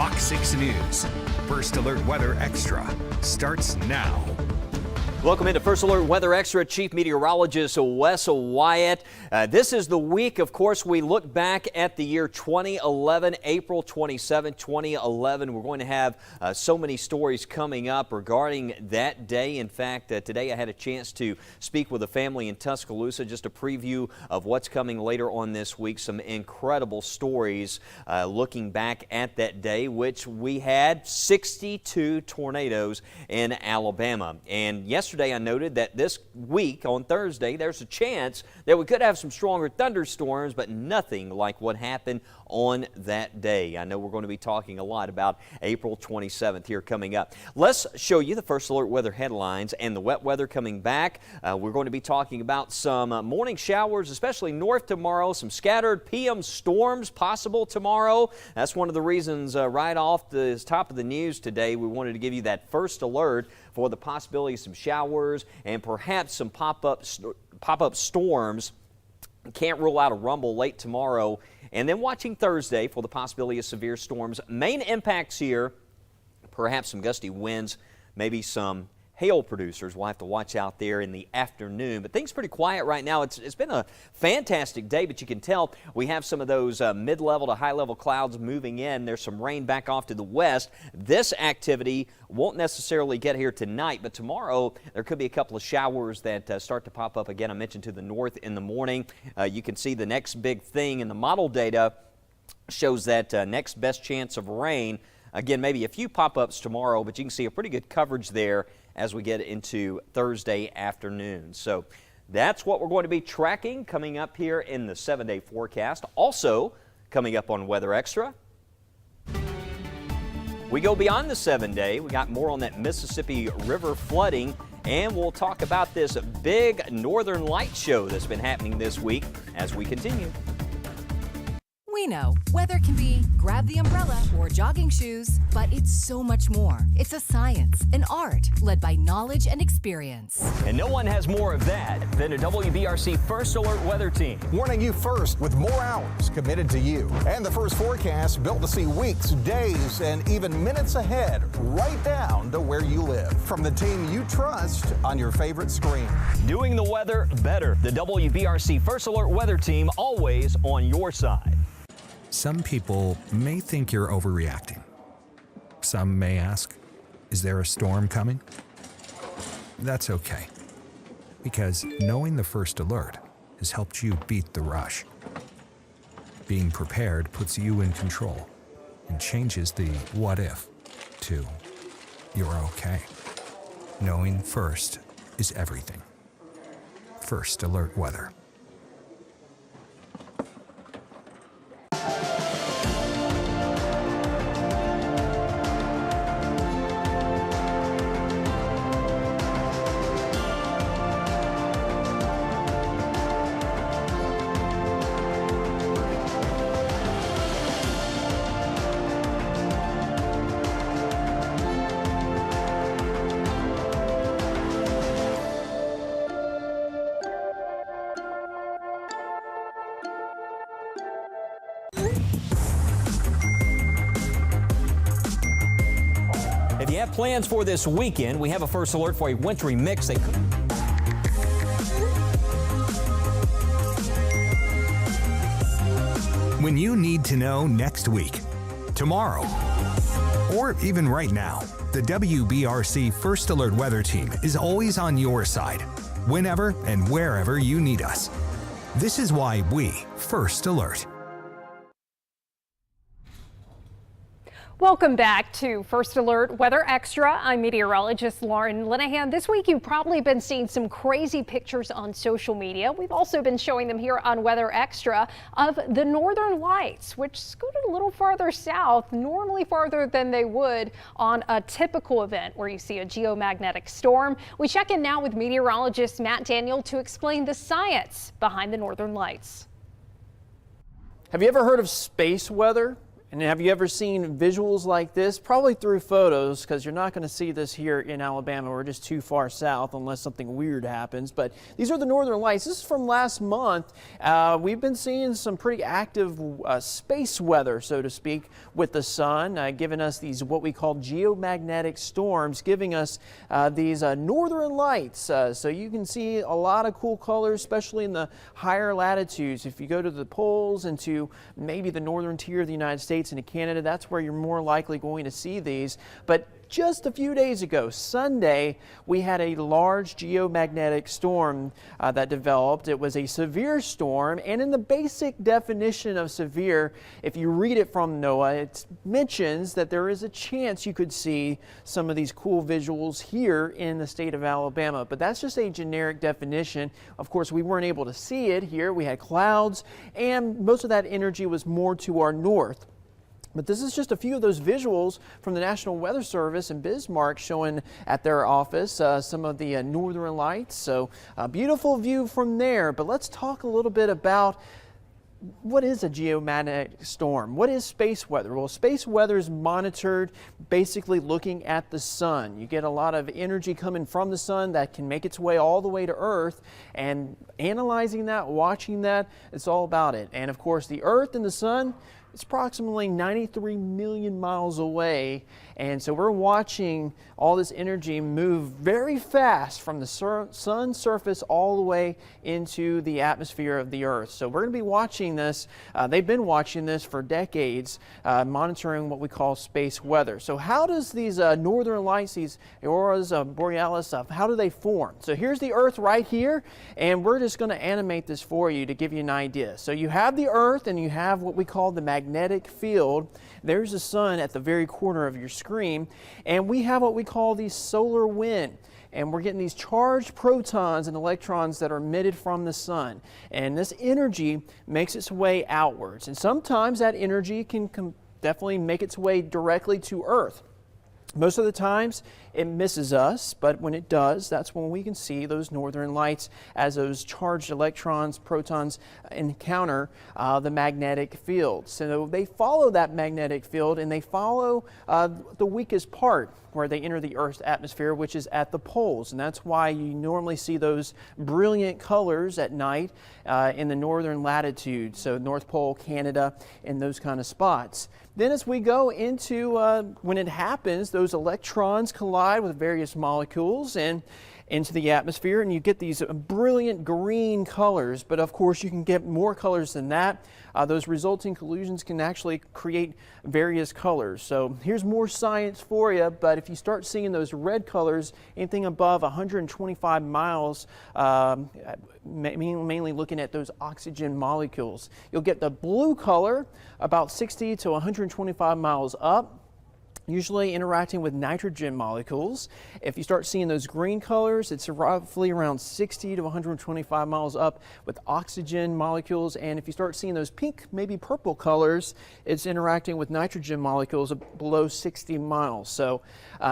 Fox 6 News. First Alert Weather Extra starts now. Welcome into First Alert Weather Extra. Chief Meteorologist Wes Wyatt. This is the week, of course, we look back at the year 2011, April 27, 2011. We're going to have so many stories coming up regarding that day. In fact, today I had a chance to speak with a family in Tuscaloosa, just a preview of what's coming later on this week. Some incredible stories looking back at that day, which we had 62 tornadoes in Alabama. And yesterday I noted that this week on Thursday there's a chance that we could have some stronger thunderstorms, but nothing like what happened on that day. I know we're going to be talking a lot about April 27th here coming up. Let's show you the First Alert weather headlines and the wet weather coming back. We're going to be talking about some morning showers, especially north tomorrow, some scattered PM storms possible tomorrow. That's one of the reasons right off the top of the news today we wanted to give you that first alert for the possibility of some showers and perhaps some pop-up storms. Can't rule out a rumble late tomorrow. And then watching Thursday for the possibility of severe storms. Main impacts here, perhaps some gusty winds, maybe some hail producers. We'll have to watch out there in the afternoon. But things pretty quiet right now. It's been a fantastic day, but you can tell we have some of those mid-level to high-level clouds moving in. There's some rain back off to the west. This activity won't necessarily get here tonight, but tomorrow there could be a couple of showers that start to pop up again. I mentioned to the north in the morning. You can see the next big thing in the model data shows that next best chance of rain. Again, maybe a few pop-ups tomorrow, but you can see a pretty good coverage there as we get into Thursday afternoon. So that's what we're going to be tracking coming up here in the 7-day forecast. Also coming up on Weather Extra, we go beyond the 7-day. We got more on that Mississippi River flooding, and we'll talk about this big Northern Lights show that's been happening this week as we continue. We know weather can be grab the umbrella or jogging shoes, but it's so much more. It's a science, an art, led by knowledge and experience. And no one has more of that than a WBRC First Alert weather team. Warning you first with more hours committed to you. And the first forecast built to see weeks, days, and even minutes ahead, right down to where you live. From the team you trust on your favorite screen. Doing the weather better. The WBRC First Alert weather team, always on your side. Some people may think you're overreacting. Some may ask, is there a storm coming? That's okay, because knowing the first alert has helped you beat the rush. Being prepared puts you in control and changes the what if to you're okay. Knowing first is everything. First Alert Weather. If you have plans for this weekend, we have a first alert for a wintry mix. When you need to know next week, tomorrow, or even right now, the WBRC First Alert Weather Team is always on your side, whenever and wherever you need us. This is why we First Alert. Welcome back to First Alert Weather Extra. I'm meteorologist Lauren Linehan. This week you've probably been seeing some crazy pictures on social media. We've also been showing them here on Weather Extra of the Northern Lights, which scooted a little farther south, normally farther than they would on a typical event where you see a geomagnetic storm. We check in now with meteorologist Matt Daniel to explain the science behind the Northern Lights. Have you ever heard of space weather? And have you ever seen visuals like this? Probably through photos, because you're not going to see this here in Alabama. We're just too far south unless something weird happens. But these are the northern lights. This is from last month. We've been seeing some pretty active space weather, so to speak, with the sun, giving us these what we call geomagnetic storms, giving us these northern lights. So you can see a lot of cool colors, especially in the higher latitudes. If you go to the poles and to maybe the northern tier of the United States into Canada, that's where you're more likely going to see these. But just a few days ago, Sunday, we had a large geomagnetic storm that developed. It was a severe storm, and in the basic definition of severe, if you read it from NOAA, it mentions that there is a chance you could see some of these cool visuals here in the state of Alabama, but that's just a generic definition. Of course, we weren't able to see it here. We had clouds, and most of that energy was more to our north. But this is just a few of those visuals from the National Weather Service in Bismarck showing at their office some of the northern lights. So a beautiful view from there. But let's talk a little bit about what is a geomagnetic storm? What is space weather? Well, space weather is monitored basically looking at the sun. You get a lot of energy coming from the sun that can make its way all the way to Earth, and analyzing that, watching that, it's all about it. And of course, the Earth and the sun, it's approximately 93 million miles away, and so we're watching all this energy move very fast from the sun's surface all the way into the atmosphere of the Earth. So we're going to be watching this. They've been watching this for decades, monitoring what we call space weather. So how does these northern lights, these auroras borealis, how do they form? So here's the Earth right here, and we're just going to animate this for you to give you an idea. So you have the Earth, and you have what we call the magnetic field. There's the sun at the very corner of your screen, and we have what we call the solar wind. And we're getting these charged protons and electrons that are emitted from the sun. And this energy makes its way outwards. And sometimes that energy can definitely make its way directly to Earth. Most of the times it misses us, but when it does, that's when we can see those northern lights as those charged electrons, protons encounter the magnetic field. So they follow that magnetic field, and they follow the weakest part where they enter the Earth's atmosphere, which is at the poles. And that's why you normally see those brilliant colors at night in the northern latitude, so North Pole, Canada, and those kind of spots. Then as we go into when it happens, those electrons collide with various molecules and into the atmosphere, and you get these brilliant green colors. But of course, you can get more colors than that. Those resulting collisions can actually create various colors. So here's more science for you, but if you start seeing those red colors, anything above 125 miles, mainly looking at those oxygen molecules. You'll get the blue color about 60 to 125 miles up, usually interacting with nitrogen molecules. If you start seeing those green colors, it's roughly around 60 to 125 miles up with oxygen molecules. And if you start seeing those pink, maybe purple colors, it's interacting with nitrogen molecules below 60 miles. So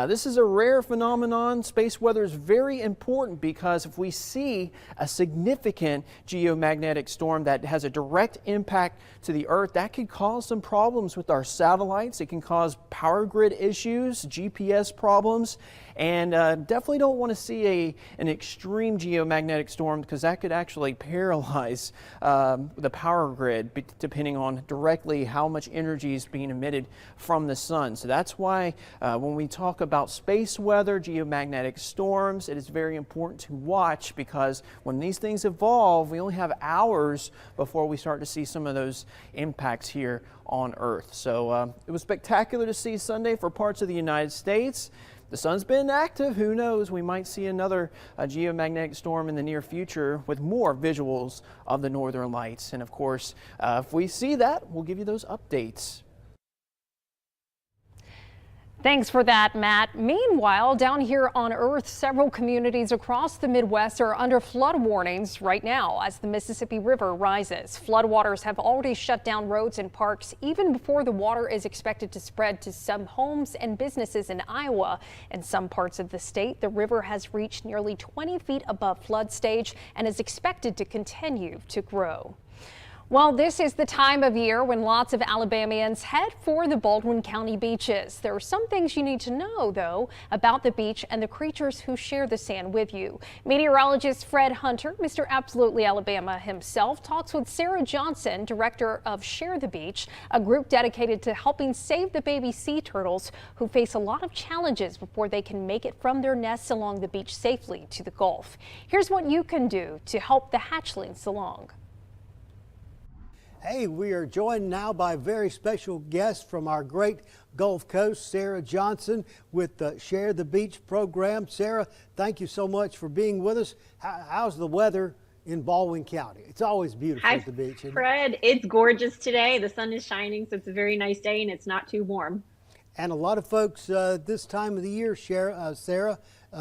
this is a rare phenomenon. Space weather is very important because if we see a significant geomagnetic storm that has a direct impact to the Earth, that could cause some problems with our satellites. It can cause power grid issues, GPS problems, and definitely don't want to see an extreme geomagnetic storm, because that could actually paralyze the power grid, depending on directly how much energy is being emitted from the sun. So that's why when we talk about space weather, geomagnetic storms, it is very important to watch, because when these things evolve, we only have hours before we start to see some of those impacts here on Earth. So it was spectacular to see Sunday for parts of the United States. The sun's been active. Who knows? We might see another geomagnetic storm in the near future with more visuals of the northern lights. And of course, if we see that, we'll give you those updates. Thanks for that, Matt. Meanwhile, down here on Earth, several communities across the Midwest are under flood warnings right now as the Mississippi River rises. Floodwaters have already shut down roads and parks even before the water is expected to spread to some homes and businesses in Iowa. In some parts of the state, the river has reached nearly 20 feet above flood stage and is expected to continue to grow. Well, this is the time of year when lots of Alabamians head for the Baldwin County beaches. There are some things you need to know, though, about the beach and the creatures who share the sand with you. Meteorologist Fred Hunter, Mr. Absolutely Alabama himself, talks with Sarah Johnson, director of Share the Beach, a group dedicated to helping save the baby sea turtles who face a lot of challenges before they can make it from their nests along the beach safely to the Gulf. Here's what you can do to help the hatchlings along. Hey, we are joined now by a very special guest from our great Gulf Coast, Sarah Johnson with the Share the Beach program. Sarah, thank you so much for being with us. How's the weather in Baldwin County? It's always beautiful at the beach. Isn't it? Fred, it's gorgeous today. The sun is shining, so it's a very nice day and it's not too warm. And a lot of folks this time of the year, Sarah,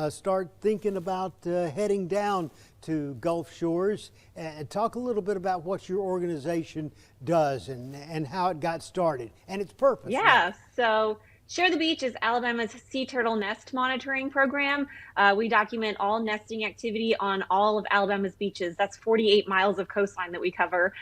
start thinking about heading down to Gulf Shores, and talk a little bit about what your organization does and how it got started and its purpose. Yeah, so Share the Beach is Alabama's sea turtle nest monitoring program. We document all nesting activity on all of Alabama's beaches. That's 48 miles of coastline that we cover.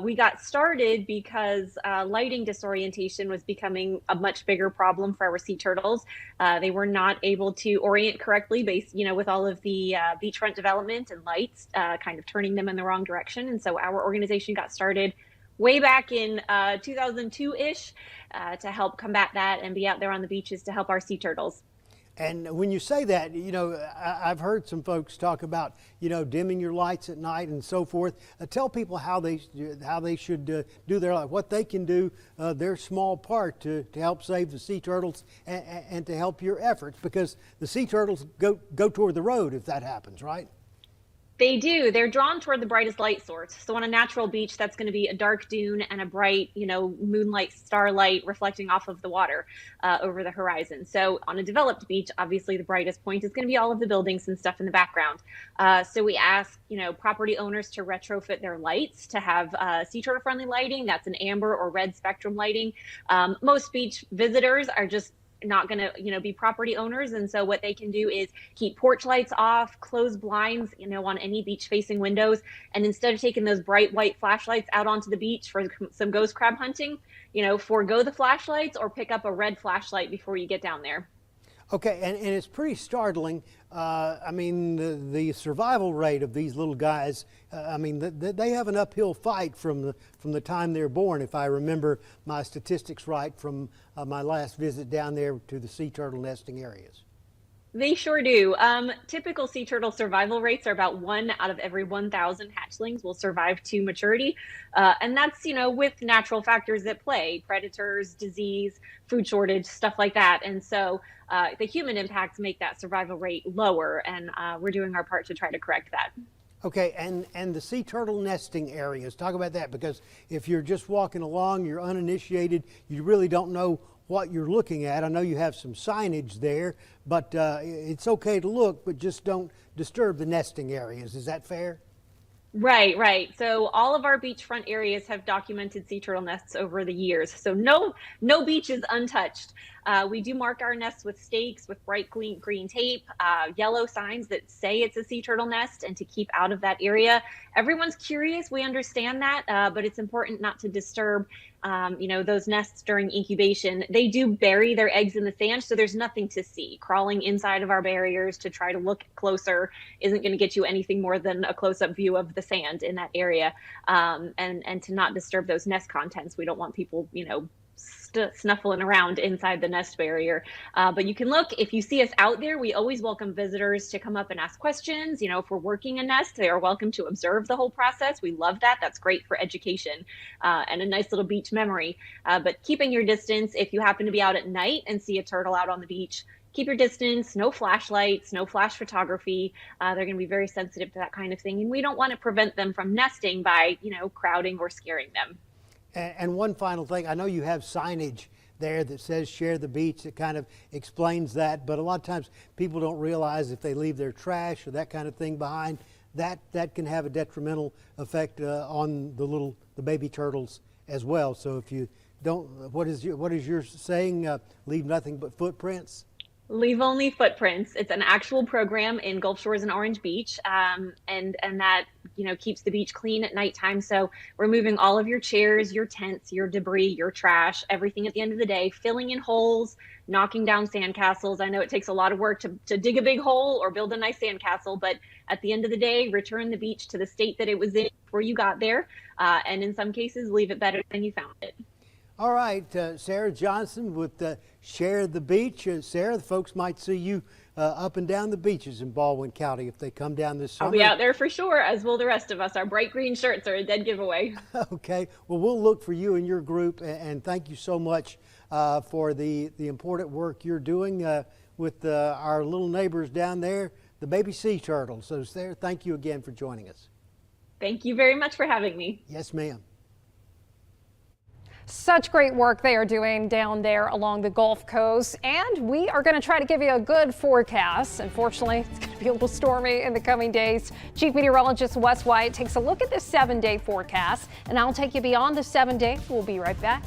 We got started because lighting disorientation was becoming a much bigger problem for our sea turtles. They were not able to orient correctly based, with all of the beachfront development and lights kind of turning them in the wrong direction. And so our organization got started way back in 2002-ish to help combat that and be out there on the beaches to help our sea turtles. And when you say that, I've heard some folks talk about, dimming your lights at night and so forth. Tell people how they should do their life, what they can do, their small part to help save the sea turtles and to help your efforts, because the sea turtles go toward the road if that happens, right? They do. They're drawn toward the brightest light source. So on a natural beach, that's going to be a dark dune and a bright, moonlight, starlight reflecting off of the water over the horizon. So on a developed beach, obviously the brightest point is going to be all of the buildings and stuff in the background. So we ask, property owners to retrofit their lights to have sea turtle friendly lighting. That's an amber or red spectrum lighting. Most beach visitors are just not going to be property owners, and so what they can do is keep porch lights off, close blinds on any beach facing windows, and instead of taking those bright white flashlights out onto the beach for some ghost crab hunting, forego the flashlights or pick up a red flashlight before you get down there. Okay, and it's pretty startling. The survival rate of these little guys, they have an uphill fight from the time they're born, if I remember my statistics right from my last visit down there to the sea turtle nesting areas. They sure do. Typical sea turtle survival rates are about 1 out of every 1,000 hatchlings will survive to maturity. And that's, with natural factors at play, predators, disease, food shortage, stuff like that. And so the human impacts make that survival rate lower, and we're doing our part to try to correct that. Okay, and the sea turtle nesting areas, talk about that, because if you're just walking along, you're uninitiated, you really don't know what you're looking at. I know you have some signage there, but it's okay to look, but just don't disturb the nesting areas. Is that fair? Right. So all of our beachfront areas have documented sea turtle nests over the years. So no beach is untouched. We do mark our nests with stakes, with bright green tape, yellow signs that say it's a sea turtle nest and to keep out of that area. Everyone's curious. We understand that, but it's important not to disturb those nests during incubation. They do bury their eggs in the sand, so there's nothing to see. Crawling inside of our barriers to try to look closer isn't going to get you anything more than a close-up view of the sand in that area. And to not disturb those nest contents. We don't want people, snuffling around inside the nest barrier. But you can look, if you see us out there, we always welcome visitors to come up and ask questions. If we're working a nest, they are welcome to observe the whole process. We love that. That's great for education and a nice little beach memory. But keeping your distance, if you happen to be out at night and see a turtle out on the beach, keep your distance, no flashlights, no flash photography. They're going to be very sensitive to that kind of thing. And we don't want to prevent them from nesting by, crowding or scaring them. And one final thing, I know you have signage there that says Share the Beach that kind of explains that, but a lot of times people don't realize if they leave their trash or that kind of thing behind, that can have a detrimental effect on the baby turtles as well. So if you don't, what is your saying? Leave nothing but footprints? Leave Only Footprints. It's an actual program in Gulf Shores and Orange Beach, and that keeps the beach clean at nighttime. So removing all of your chairs, your tents, your debris, your trash, everything at the end of the day, filling in holes, knocking down sandcastles. I know it takes a lot of work to dig a big hole or build a nice sandcastle, but at the end of the day, return the beach to the state that it was in before you got there, and in some cases, leave it better than you found it. All right, Sarah Johnson with Share the Beach. Sarah, the folks might see you up and down the beaches in Baldwin County if they come down this summer. I'll be out there for sure, as will the rest of us. Our bright green shirts are a dead giveaway. Okay, well, we'll look for you and your group, and thank you so much for the important work you're doing with our little neighbors down there, the baby sea turtles. So, Sarah, thank you again for joining us. Thank you very much for having me. Yes, ma'am. Such great work they are doing down there along the Gulf Coast, and we are going to try to give you a good forecast. Unfortunately, it's going to be a little stormy in the coming days. Chief Meteorologist Wes Wyatt takes a look at the 7-day forecast, and I'll take you beyond the 7-day. We'll be right back.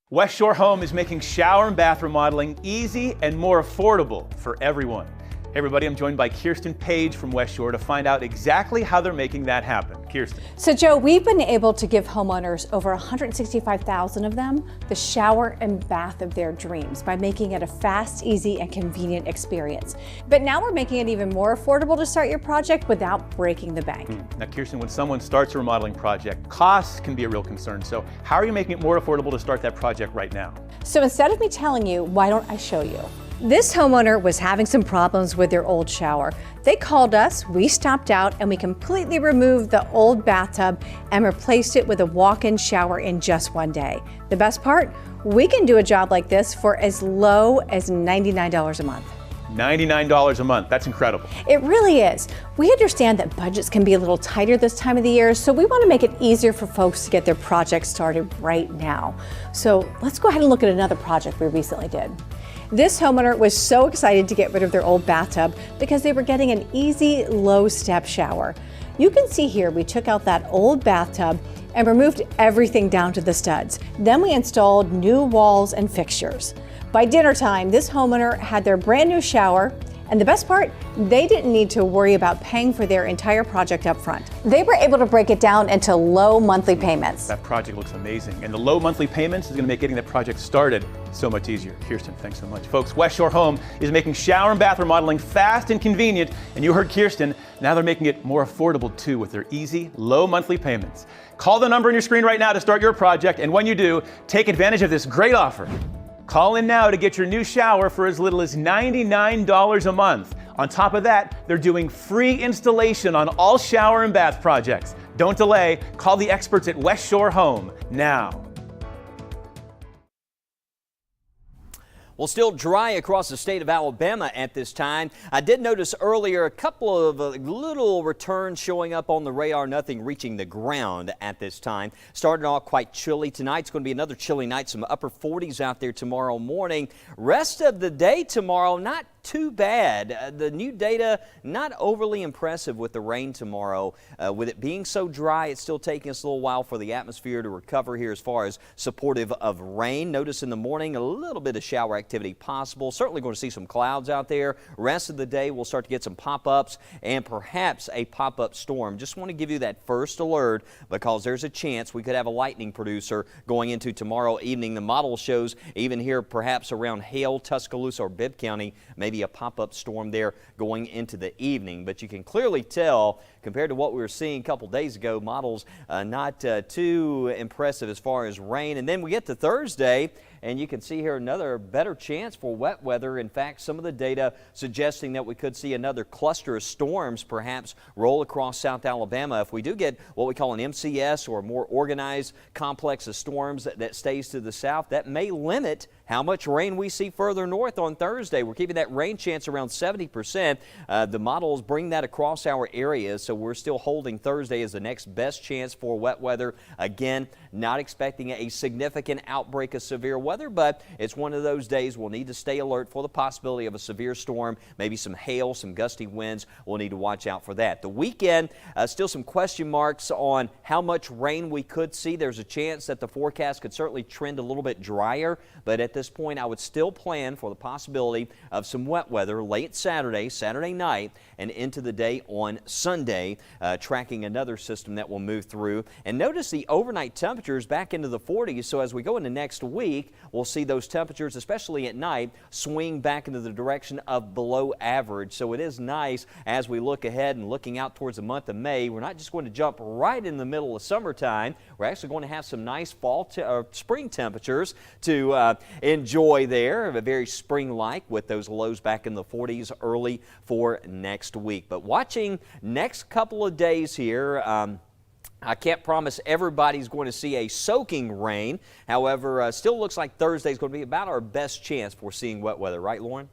West Shore Home is making shower and bath remodeling easy and more affordable for everyone. Hey everybody, I'm joined by Kirsten Page from West Shore to find out exactly how they're making that happen. Kirsten. So Joe, we've been able to give homeowners, over 165,000 of them, the shower and bath of their dreams by making it a fast, easy, and convenient experience. But now we're making it even more affordable to start your project without breaking the bank. Now Kirsten, when someone starts a remodeling project, costs can be a real concern. So how are you making it more affordable to start that project right now? So instead of me telling you, why don't I show you? This homeowner was having some problems with their old shower. They called us, we stopped out, and we completely removed the old bathtub and replaced it with a walk-in shower in just one day. The best part? We can do a job like this for as low as $99 a month. $99 a month, that's incredible. It really is. We understand that budgets can be a little tighter this time of the year, so we want to make it easier for folks to get their projects started right now. So let's go ahead and look at another project we recently did. This homeowner was so excited to get rid of their old bathtub because they were getting an easy, low-step shower. You can see here we took out that old bathtub and removed everything down to the studs. Then we installed new walls and fixtures. By dinner time, this homeowner had their brand new shower, and the best part, they didn't need to worry about paying for their entire project up front. They were able to break it down into low monthly payments. That project looks amazing, and the low monthly payments is going to make getting that project started so much easier. Kirsten, thanks so much. Folks, West Shore Home is making shower and bath remodeling fast and convenient, and you heard Kirsten, now they're making it more affordable too with their easy, low monthly payments. Call the number on your screen right now to start your project, and when you do, take advantage of this great offer. Call in now to get your new shower for as little as $99 a month. On top of that, they're doing free installation on all shower and bath projects. Don't delay. Call the experts at West Shore Home now. Well, still dry across the state of Alabama at this time. I did notice earlier a couple of little returns showing up on the radar, nothing reaching the ground at this time. Started off quite chilly tonight. It's going to be another chilly night, some upper 40s out there tomorrow morning. Rest of the day tomorrow, not too bad. The new data, not overly impressive with the rain tomorrow. With it being so dry, it's still taking us a little while for the atmosphere to recover here as far as supportive of rain. Notice in the morning, a little bit of shower activity possible. Certainly going to see some clouds out there. Rest of the day, we'll start to get some pop-ups and perhaps a pop-up storm. Just want to give you that first alert because there's a chance we could have a lightning producer going into tomorrow evening. The model shows even here perhaps around Hale, Tuscaloosa, or Bibb County, maybe a pop-up storm there going into the evening. But you can clearly tell compared to what we were seeing a couple days ago, models not too impressive as far as rain. And then we get to Thursday, and you can see here another better chance for wet weather. In fact, some of the data suggesting that we could see another cluster of storms perhaps roll across South Alabama. If we do get what we call an MCS or a more organized complex of storms that stays to the south, that may limit how much rain we see further north on Thursday. We're keeping that rain chance around 70%. The models bring that across our areas, so we're still holding Thursday as the next best chance for wet weather. Again, not expecting a significant outbreak of severe weather, but it's one of those days we'll need to stay alert for the possibility of a severe storm, maybe some hail, some gusty winds. We'll need to watch out for that. The weekend, still some question marks on how much rain we could see. There's a chance that the forecast could certainly trend a little bit drier, but at this point I would still plan for the possibility of some wet weather late Saturday night, and into the day on Sunday, tracking another system that will move through. And notice the overnight temperatures back into the 40s, so as we go into next week, we'll see those temperatures, especially at night, swing back into the direction of below average. So it is nice as we look ahead and looking out towards the month of May. We're not just going to jump right in the middle of summertime. We're actually going to have some nice spring temperatures to enjoy there, very spring-like, with those lows back in the 40s early for next week. But watching next couple of days here, I can't promise everybody's going to see a soaking rain. However, still looks like Thursday is going to be about our best chance for seeing wet weather. Right, Lauren?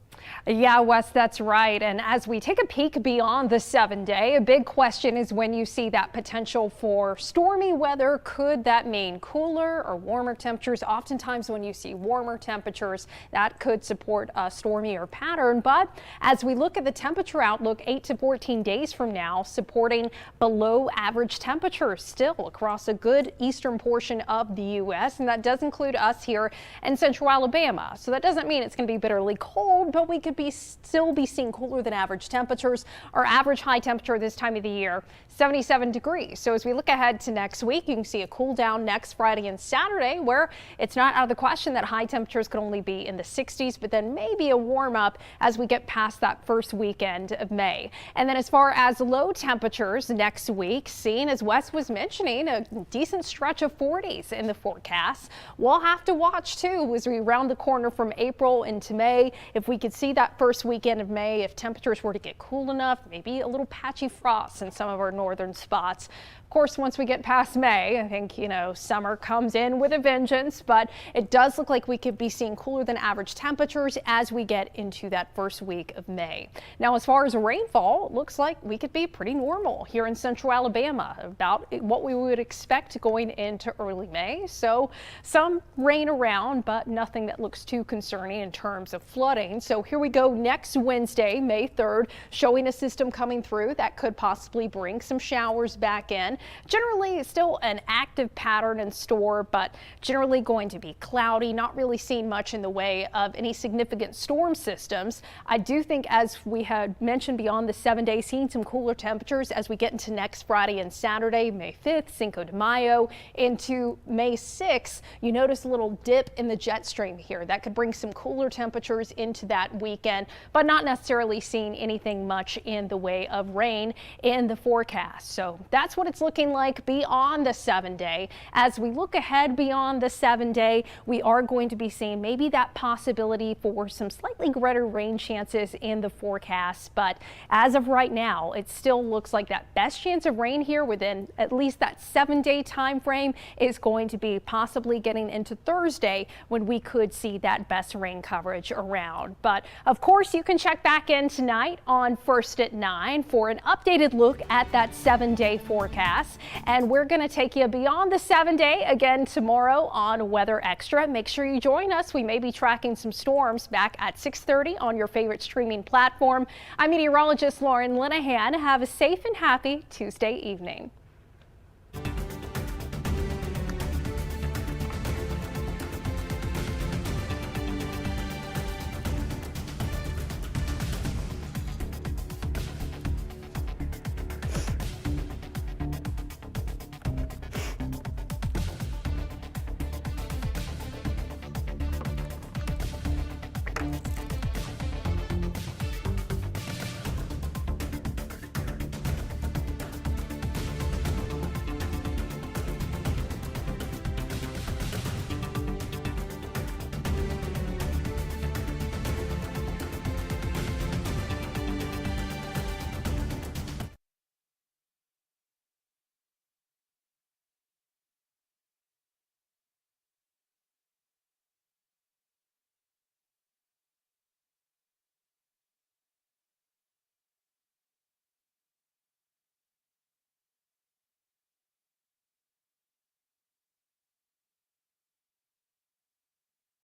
Yeah, Wes, that's right. And as we take a peek beyond the 7-day, a big question is when you see that potential for stormy weather, could that mean cooler or warmer temperatures? Oftentimes when you see warmer temperatures, that could support a stormier pattern. But as we look at the temperature outlook 8 to 14 days from now, supporting below average temperatures still across a good eastern portion of the U.S. And that does include us here in central Alabama. So that doesn't mean it's going to be bitterly cold, but we could still be seeing cooler than average temperatures. Our average high temperature this time of the year, 77 degrees. So as we look ahead to next week, you can see a cool down next Friday and Saturday, where it's not out of the question that high temperatures could only be in the 60s, but then maybe a warm up as we get past that first weekend of May. And then as far as low temperatures next week, seen as Wes was mentioning, a decent stretch of 40s in the forecast. We'll have to watch too as we round the corner from April into May. If we could see that first weekend of May, if temperatures were to get cool enough, maybe a little patchy frost in some of our northern spots. Of course, once we get past May, I think, summer comes in with a vengeance, but it does look like we could be seeing cooler than average temperatures as we get into that first week of May. Now, as far as rainfall, it looks like we could be pretty normal here in central Alabama, about what we would expect going into early May. So some rain around, but nothing that looks too concerning in terms of flooding. So here we go next Wednesday, May 3rd, showing a system coming through that could possibly bring some showers back in. Generally still an active pattern in store, but generally going to be cloudy, not really seeing much in the way of any significant storm systems. I do think, as we had mentioned, beyond the 7 days, seeing some cooler temperatures as we get into next Friday and Saturday, May 5th, Cinco de Mayo, into May 6th. You notice a little dip in the jet stream here. That could bring some cooler temperatures into that weekend, but not necessarily seeing anything much in the way of rain in the forecast. So that's what it's looking like beyond the 7-day. As we look ahead beyond the 7-day, we are going to be seeing maybe that possibility for some slightly greater rain chances in the forecast. But as of right now, it still looks like that best chance of rain here within at least that 7-day time frame is going to be possibly getting into Thursday, when we could see that best rain coverage around. But of course, you can check back in tonight on First at 9 for an updated look at that 7-day forecast. And we're going to take you beyond the 7-day again tomorrow on Weather Extra. Make sure you join us. We may be tracking some storms back at 6:30 on your favorite streaming platform. I'm meteorologist Lauren Linehan. Have a safe and happy Tuesday evening.